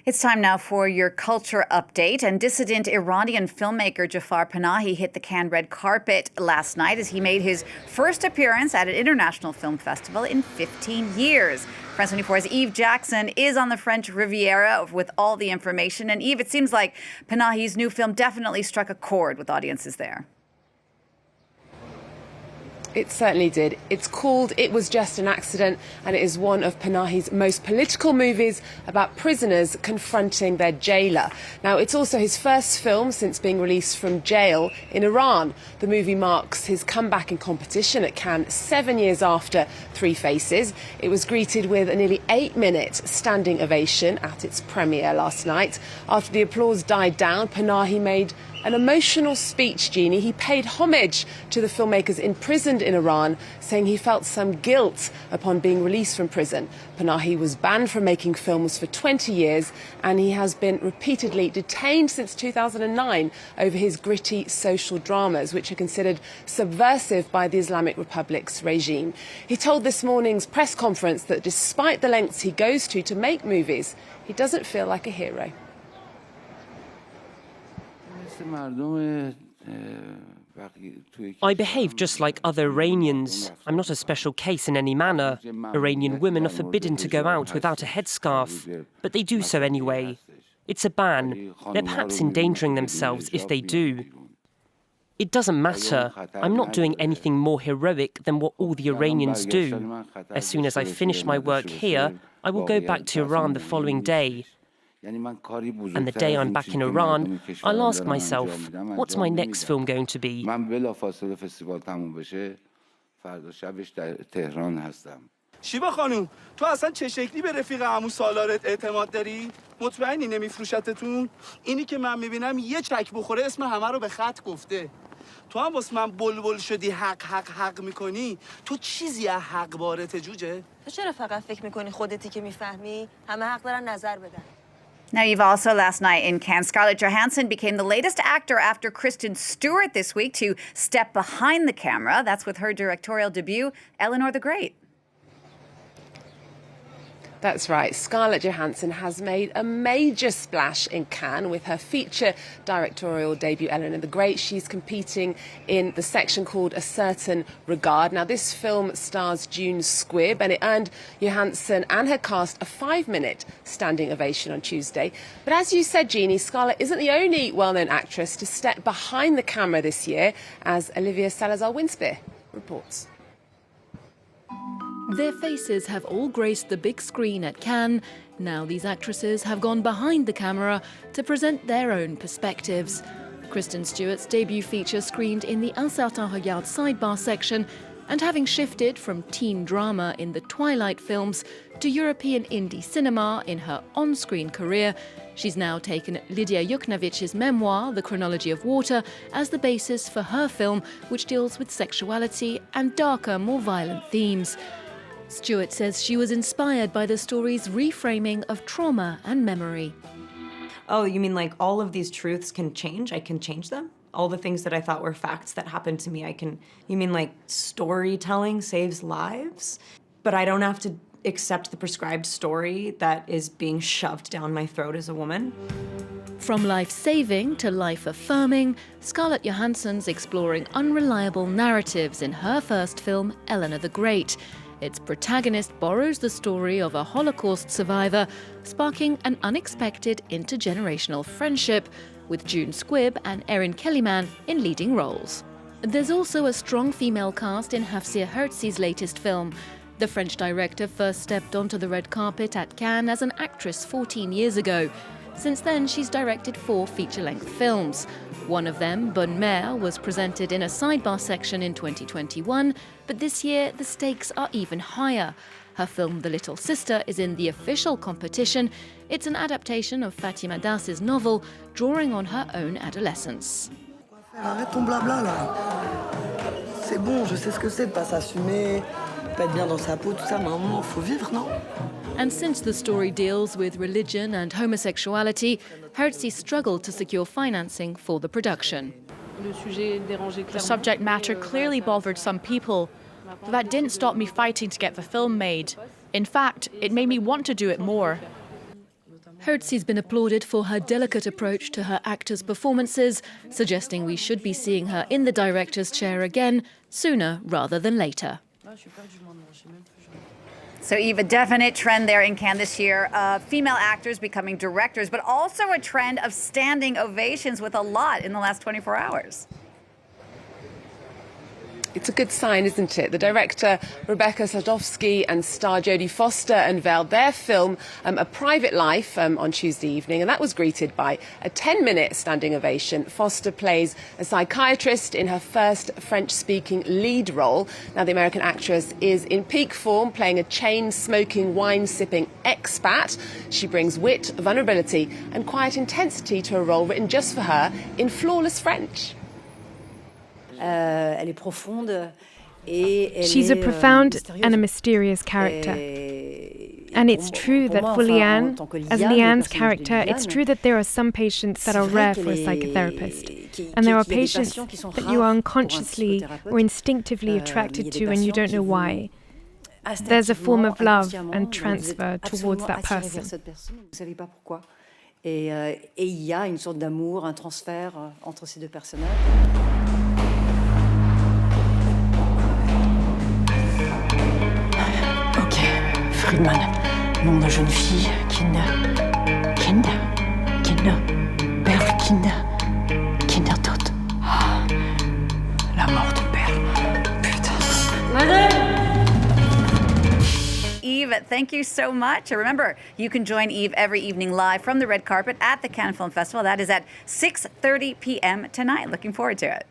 It's time now for your culture update. And dissident Iranian filmmaker Jafar Panahi hit the Cannes red carpet last night as he made his first appearance at an international film festival in 15 years. France 24's Eve Jackson is on the French Riviera with all the information. And Eve, it seems like Panahi's new film definitely struck a chord with audiences there. It certainly did. It's called It Was Just an Accident, and it is one of Panahi's most political movies about prisoners confronting their jailer. Now, it's also his first film since being released from jail in Iran. The movie marks his comeback in competition at Cannes 7 years after Three Faces. It was greeted with a nearly 8-minute standing ovation at its premiere last night. After the applause died down, Panahi made an emotional speech, Jeannie. He paid homage to the filmmakers imprisoned in Iran, saying he felt some guilt upon being released from prison. Panahi was banned from making films for 20 years, and he has been repeatedly detained since 2009 over his gritty social dramas, which are considered subversive by the Islamic Republic's regime. He told this morning's press conference that despite the lengths he goes to make movies, he doesn't feel like a hero. I behave just like other Iranians. I'm not a special case in any manner. Iranian women are forbidden to go out without a headscarf, but they do so anyway. It's a ban. They're perhaps endangering themselves if they do. It doesn't matter. I'm not doing anything more heroic than what all the Iranians do. As soon as I finish my work here, I will go back to Iran the following day. And the day I'm back in Iran, I'll ask myself, what's my next film going to be? شیبا خانوم تو اصلا چه شکلی به رفیق عمو سالارت اعتماد داری؟ مطمئنی نمیفروشتتون؟ اینی که من میبینم یه چک بخوره اسم همه رو به خط گفته. تو هم واسه من بلبل شدی حق میکنی. تو چیزی از حق بارته جوجه؟ تو چرا فقط فکر میکنی خودتی که میفهمی؟ همه حق دارن نظر بدن. Now, you've also last night in Cannes, Scarlett Johansson became the latest actor after Kristen Stewart this week to step behind the camera. That's with her directorial debut, Eleanor the Great. That's right. Scarlett Johansson has made a major splash in Cannes with her feature directorial debut, Eleanor the Great. She's competing in the section called A Certain Regard. Now, this film stars June Squibb, and it earned Johansson and her cast a 5-minute standing ovation on Tuesday. But as you said, Jeannie, Scarlett isn't the only well-known actress to step behind the camera this year, as Olivia Salazar-Winspear reports. Their faces have all graced the big screen at Cannes. Now these actresses have gone behind the camera to present their own perspectives. Kristen Stewart's debut feature screened in the Un Certain Regard sidebar section, and having shifted from teen drama in the Twilight films to European indie cinema in her on-screen career, she's now taken Lydia Yuknavich's memoir, The Chronology of Water, as the basis for her film, which deals with sexuality and darker, more violent themes. Stewart says she was inspired by the story's reframing of trauma and memory. Oh, you mean like all of these truths can change? I can change them? All the things that I thought were facts that happened to me, I can... You mean like storytelling saves lives? But I don't have to accept the prescribed story that is being shoved down my throat as a woman? From life-saving to life-affirming, Scarlett Johansson's exploring unreliable narratives in her first film, Eleanor the Great. Its protagonist borrows the story of a Holocaust survivor, sparking an unexpected intergenerational friendship, with June Squibb and Erin Kellyman in leading roles. There's also a strong female cast in Hafsia Herzi's latest film. The French director first stepped onto the red carpet at Cannes as an actress 14 years ago. Since then, she's directed 4 feature-length films. One of them, Bonne Mère, was presented in a sidebar section in 2021, but this year the stakes are even higher. Her film The Little Sister is in the official competition. It's an adaptation of Fatima Das's novel, drawing on her own adolescence. Arrête ton blabla là. C'est bon, je sais ce que c'est de pas s'assumer, pas être bien dans sa peau, tout ça, mais à un moment, faut vivre, non? And since the story deals with religion and homosexuality, Herzi struggled to secure financing for the production. The subject matter clearly bothered some people, but that didn't stop me fighting to get the film made. In fact, it made me want to do it more. Hertzi's been applauded for her delicate approach to her actors' performances, suggesting we should be seeing her in the director's chair again sooner rather than later. So, Eve, a definite trend there in Cannes this year of female actors becoming directors, but also a trend of standing ovations with a lot in the last 24 hours. It's a good sign, isn't it? The director Rebecca Sadowski and star Jodie Foster unveiled their film A Private Life on Tuesday evening, and that was greeted by a 10-minute standing ovation. Foster plays a psychiatrist in her first French-speaking lead role. Now, the American actress is in peak form, playing a chain-smoking, wine-sipping expat. She brings wit, vulnerability and quiet intensity to a role written just for her in flawless French. She's a profound and a mysterious character. And it's true that for Liane, as Liane's character, it's true that there are some patients that are rare for a psychotherapist. And there are patients that you are unconsciously or instinctively attracted to and you don't know why. There's a form of love and transfer towards that person. Et il y a une sorte d'amour, un transfert entre ces deux personnages. Friedman, nom de jeune fille, Kinder, Perle Kindertod. La mort de Perle, putain. Eve, thank you so much. And remember, you can join Eve every evening live from the red carpet at the Cannes Film Festival. That is at 6:30 p.m. tonight. Looking forward to it.